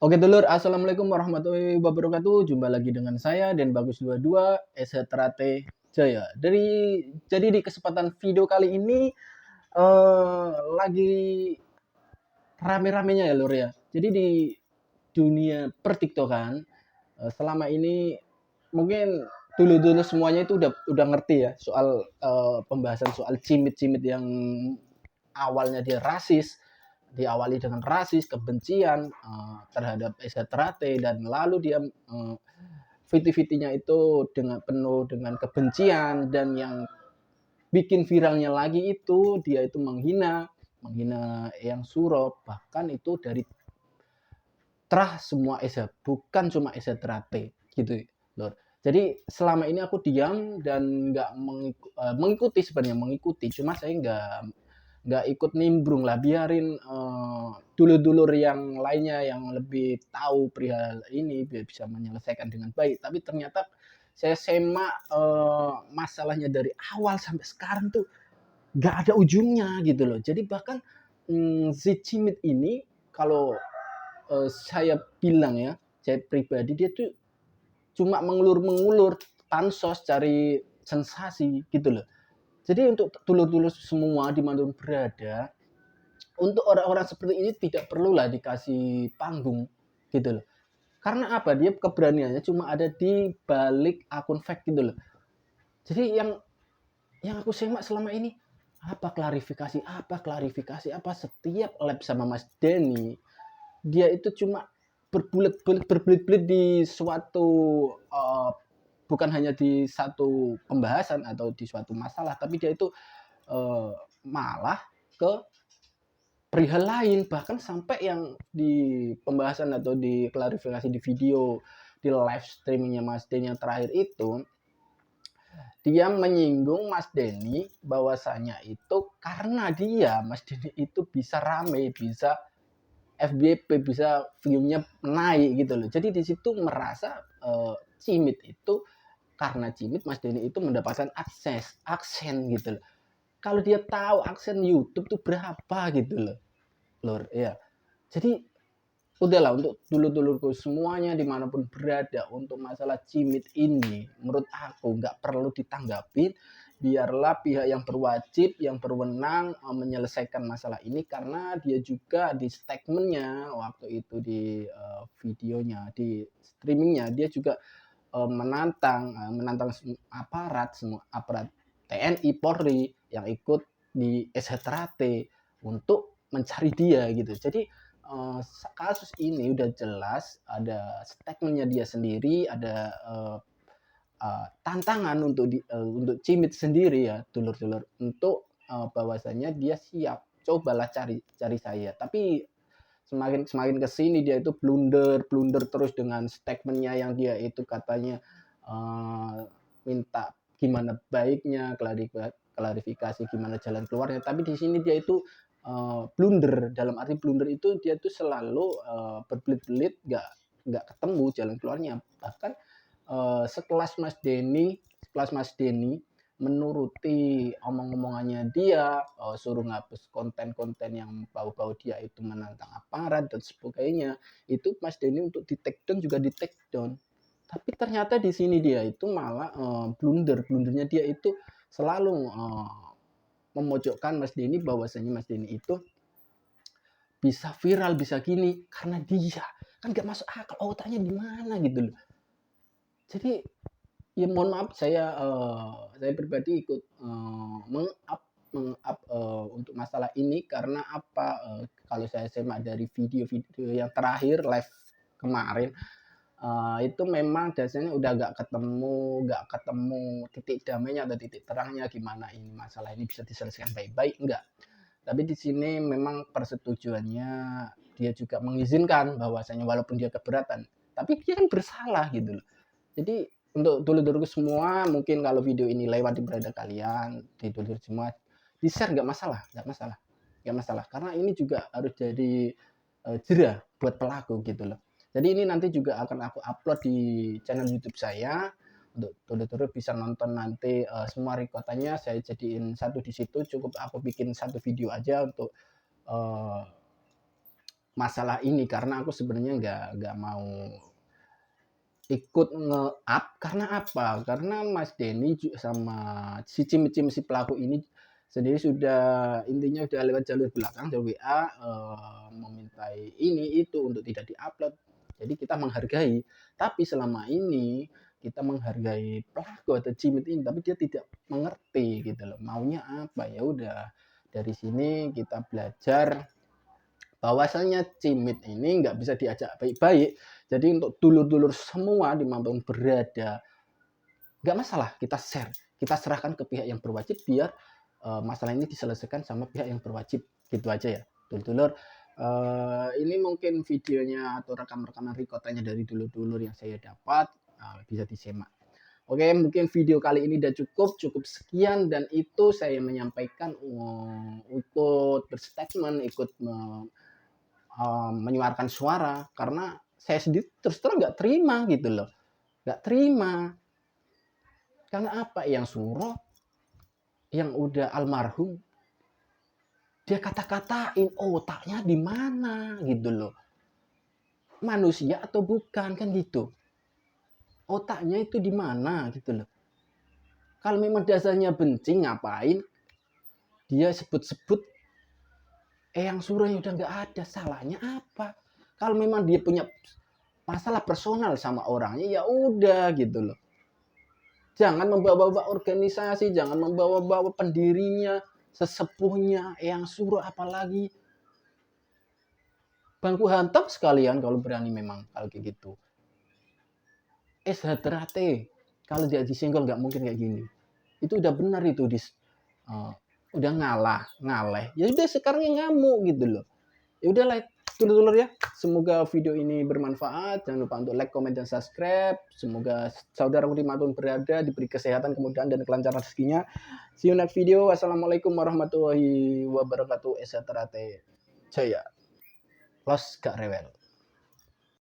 Oke dulur, assalamualaikum warahmatullahi wabarakatuh. Jumpa lagi dengan saya dan Bagus 22 Esetrate Jaya. Jadi di kesempatan video kali ini lagi rame-ramenya ya lur ya. Jadi di dunia pertiktokan selama ini mungkin dulu-dulu semuanya itu udah ngerti ya soal pembahasan soal cimit-cimit yang awalnya dia rasis, diawali dengan rasis, kebencian terhadap Esetrate dan lalu dia video-videonya itu dengan penuh dengan kebencian dan yang bikin viralnya lagi itu dia itu menghina yang Suro, bahkan itu dari terah semua Esa, bukan cuma Esetrate gitu loh. Jadi selama ini aku diam dan nggak mengikuti sebenarnya mengikuti, cuma saya nggak ikut nimbrung lah, biarin dulur-dulur yang lainnya yang lebih tahu perihal ini biar bisa menyelesaikan dengan baik. Tapi ternyata saya semak masalahnya dari awal sampai sekarang tuh nggak ada ujungnya gitu loh. Jadi bahkan si Cimit ini kalau saya bilang ya, saya pribadi dia tuh cuma mengulur-mengulur pansos cari sensasi gitu loh. Jadi untuk dulur-dulur semua dimanapun berada, untuk orang-orang seperti ini tidak perlulah dikasih panggung gitu loh. Karena apa? Dia keberaniannya cuma ada di balik akun fake gitu loh. Jadi yang aku semak selama ini apa klarifikasi apa setiap lab sama Mas Denny dia itu cuma berbelit-belit di suatu bukan hanya di satu pembahasan atau di suatu masalah, tapi dia itu uh, malah ke perihal lain, bahkan sampai yang di pembahasan atau di klarifikasi di video di live streamingnya Mas Denny yang terakhir itu dia menyinggung Mas Denny bahwasanya itu karena dia Mas Denny itu bisa rame, bisa FBP, bisa view-nya naik gitu loh. Jadi di situ merasa Cimit itu karena Cimit Mas Denny itu mendapatkan aksen gitu loh. Kalau dia tahu aksen YouTube tuh berapa gitu loh. Lur, ya. Jadi udahlah untuk dulur-dulurku semuanya dimanapun berada untuk masalah Cimit ini menurut aku nggak perlu ditanggapin, biarlah pihak yang berwajib yang berwenang menyelesaikan masalah ini karena dia juga di statementnya waktu itu di videonya di streamingnya dia juga menantang semua aparat TNI Polri yang ikut di Esetrate untuk mencari dia gitu. Jadi kasus ini udah jelas ada statementnya dia sendiri, ada tantangan untuk Cimit sendiri ya, dulur-dulur, untuk bahwasanya dia siap. Cobalah cari cari saya. Tapi semakin semakin kesini dia itu blunder blunder terus dengan statementnya yang dia itu katanya minta gimana baiknya klarifikasi gimana jalan keluarnya, tapi di sini dia itu blunder. Dalam arti blunder itu dia tuh selalu berbelit-belit nggak ketemu jalan keluarnya. Bahkan sekelas Mas Denny menuruti omong-omongannya dia, suruh ngapus konten-konten yang bau-bau dia itu menantang aparat dan sebagainya. Itu Mas Denny untuk di take down juga di take down. Tapi ternyata di sini dia itu malah blundernya dia itu selalu memojokkan Mas Denny bahwasanya Mas Denny itu bisa viral, bisa gini karena dia kan gak masuk akal otaknya di mana gitu loh. Jadi ya mohon maaf saya pribadi ikut meng-up untuk masalah ini karena apa kalau saya semak dari video-video yang terakhir live kemarin itu memang dasarnya udah gak ketemu titik damainya atau titik terangnya gimana ini masalah ini bisa diselesaikan baik-baik, enggak. Tapi di sini memang persetujuannya dia juga mengizinkan bahwasanya walaupun dia keberatan, tapi dia kan bersalah gitu loh. Jadi untuk dulur-dulurku semua, mungkin kalau video ini lewat di berada kalian, di dulur semua, di share nggak masalah, nggak masalah. Karena ini juga harus jadi jerah buat pelaku gitu loh. Jadi ini nanti juga akan aku upload di channel YouTube saya untuk dulur-dulur bisa nonton nanti semua rekotannya saya jadiin satu di situ. Cukup aku bikin satu video aja untuk uh, masalah ini, karena aku sebenarnya nggak mau ikut nge-up. Karena apa? Karena Mas Denny sama si cimit-cimit si pelaku ini sendiri sudah intinya udah lewat jalur belakang, jalur WA, memintai ini itu untuk tidak diupload. Jadi kita menghargai, tapi selama ini kita menghargai pelaku atau cimit ini, tapi dia tidak mengerti gitu loh, maunya apa. Ya udah, dari sini kita belajar bahwasanya cimit ini nggak bisa diajak baik-baik. Jadi untuk dulur-dulur semua dimanapun berada, nggak masalah, kita share, kita serahkan ke pihak yang berwajib biar masalah ini diselesaikan sama pihak yang berwajib, gitu aja ya dulur-dulur. Ini mungkin videonya atau rekam-rekaman rekotannya dari dulur-dulur yang saya dapat, bisa disimak. Oke, mungkin video kali ini udah cukup sekian, dan itu saya menyampaikan ikut berstatement, ikut menyuarakan suara, karena saya sendiri terus terang nggak terima gitu loh, nggak terima. Karena apa? Yang suruh, yang udah almarhum, dia kata-katain otaknya di mana gitu loh, manusia atau bukan, kan gitu, otaknya itu di mana gitu loh. Kalau memang dasarnya benci, ngapain dia sebut-sebut yang suruhnya udah nggak ada, salahnya apa? Kalau memang dia punya masalah personal sama orangnya, ya udah gitu loh. Jangan membawa-bawa organisasi, jangan membawa-bawa pendirinya, sesepuhnya, yang suruh, apalagi bangku hantam sekalian kalau berani memang kalau kayak gitu. SHTRAT, kalau dia disenggol nggak mungkin kayak gini. Itu udah benar itu, udah ngaleh. Ya udah sekarang ngamuk gitu loh. Ya udahlah, dulur-dulur ya. Semoga video ini bermanfaat. Jangan lupa untuk like, comment, dan subscribe. Semoga saudaraku dimanapun berada diberi kesehatan, kemudahan, dan kelancaran rezekinya. See you next video. Wassalamualaikum warahmatullahi wabarakatuh. SHTRAT Jaya. Los gak rewel.